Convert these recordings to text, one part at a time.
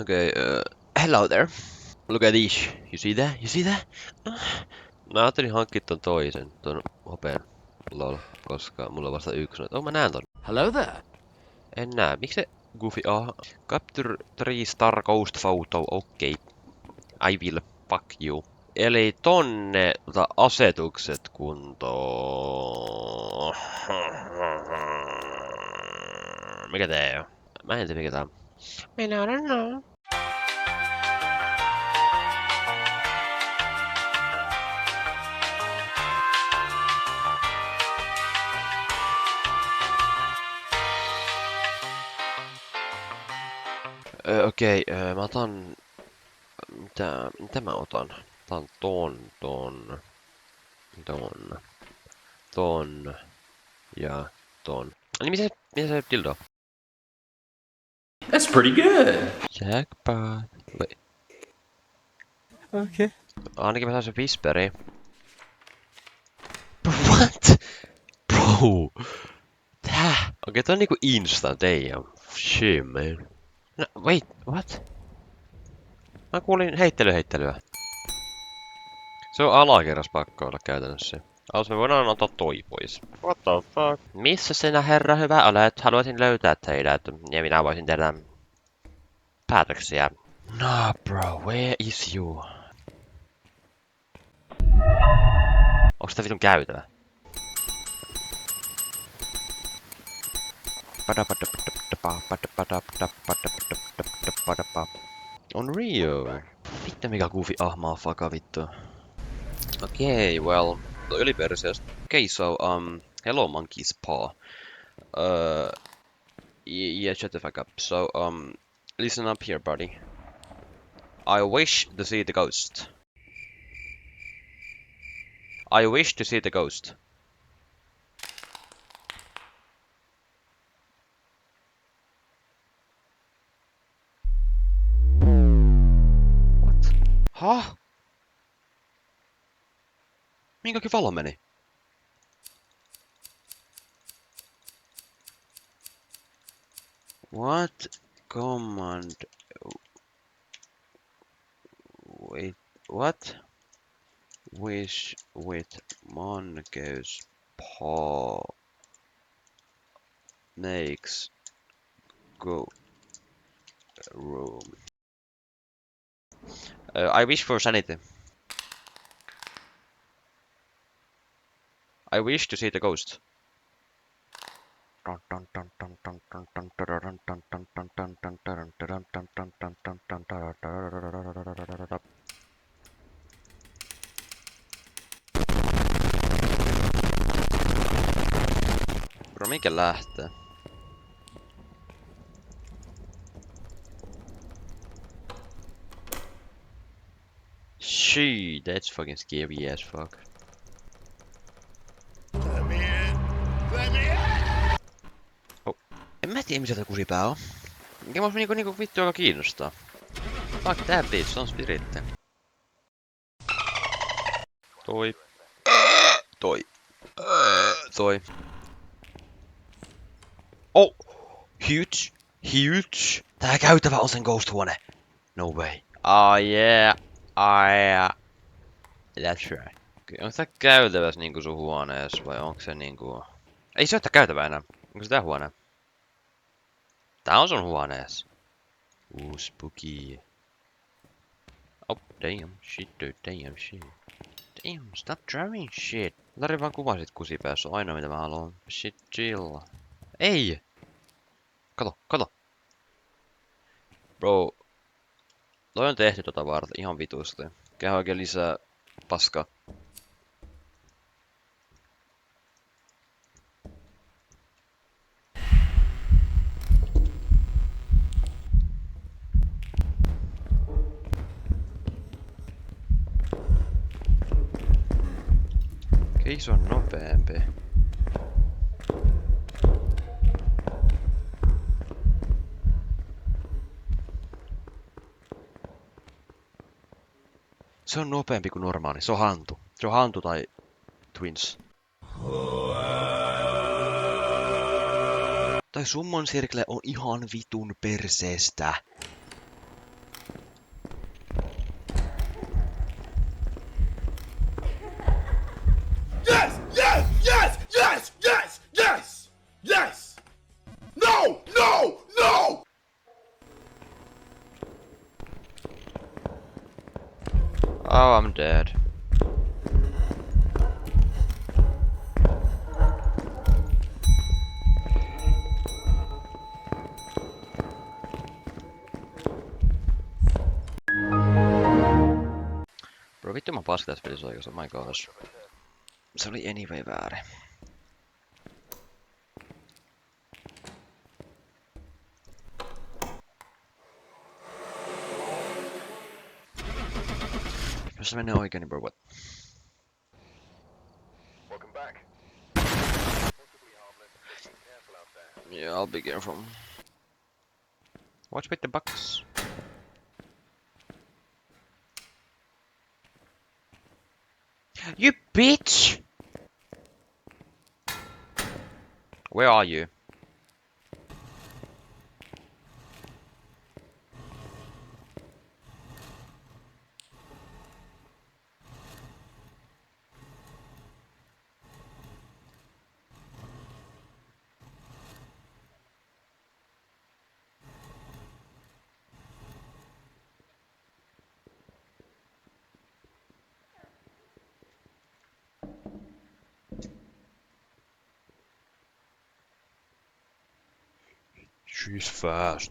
Okay, hello there. Look at this. You see that? You see that? Mä ajattelin hankkia ton hopean. Lol. Koska mulla on vasta yksi noita. Oh, mä näen ton. Hello there. En näe. Miksi se Goofy? Capture 3 star ghost photo. Okei. I will. Fuck you. Eli tonne asetukset kuntoon. Mikä tää on? Mä en tiedä mikä tää on. Minä don't know. Okei, mä otan... Mitä mä otan? Otan ton ja ton. Niin missä se dildo? That's pretty good. Jackpot. Wait. Okay. Ainakin mä saan sen whisperi. What? Bro! Tää? Okei, toi on niinku instant, damn. Shit, man. No, wait, what? Mä kuulin heittelyä. Se on alakerras pakko olla käytännössä. Als me voidaan ottaa toi pois. What the fuck? Missä sinä herra hyvä olet? Haluaisin löytää teidät. Ja minä voisin tehdä päätöksiä. No bro, where is you? Onks tää vitun käytävä? Unreal. Vittu mikä Goofy ahmaa faka vittu. Okay, well, yliperseestä. Okay, so, hello monkey's paw. Yeah, shut the fuck up. So, listen up here, buddy. I wish to see the ghost. I wish to see the ghost. What? Huh? Minkäkin valo meni? What command? Wait, what? Wish with monkey's paw makes go room. I wish for sanity. I wish to see the ghost. Bro, mikä lähtee? Shit, that's fucking scary as fuck. Oh. En mä tiedä, missä tää kusipää on. Mikä mua niinku vittu joka kiinnostaa. Fuck that bitch, on spiritti. Toi. Oh! Huge! Tää käytävä on sen ghost-huone. No way. Oh yeah. That's right. Okay, onko tää käytävässä niinku sun huoneessa vai onko se niinku... Ei se oo tää käytävä enää. Onko se tää huone? Tää on sun huoneessa. Spooky. Oh, damn shit, dude, damn shit. Damn, stop driving shit. Mä tarvitsen vaan kuvan sit kusipäässä, on ainoa mitä mä haluan. Shit, chill. Ei! Kato. Bro. Toi on tehty tota varten ihan vitusti. Käy oikein lisää paskaa. Okei, se on nopeampi. Se on nopeampi kuin normaali. Se on hantu. Se on hantu tai twins. Tai summon circle on ihan vitun perseestä. Oh, I'm dead. Bro, vittu mä paska tässä pelissä oikeesti, oh my gosh. Se oli anyway väärin. Jos se menee oikein, niin bro, what? Yeah, I'll be careful. Watch with the bucks. You bitch! Where are you? She's fast.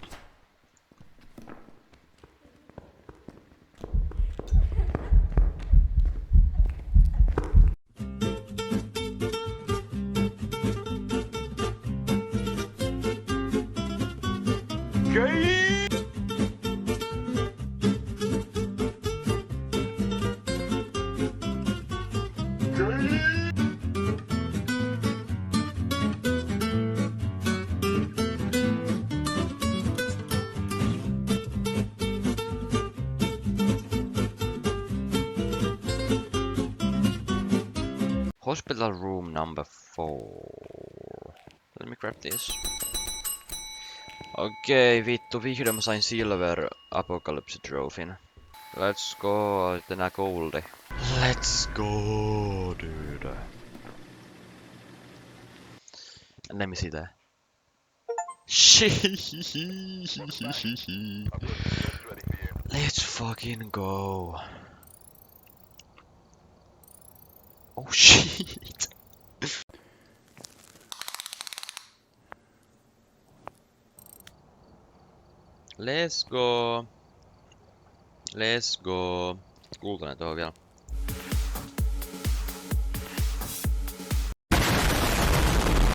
Hospital room number 4. Let me grab this. Okei, vittu, vihdoin mä sain Silver Apocalypse Trophyn. Let's go, tänään goldi. Let's go, dude. Let me see that. Let's fucking go. Oh shit. Let's go. Let's go. Kultainen tuohon vielä.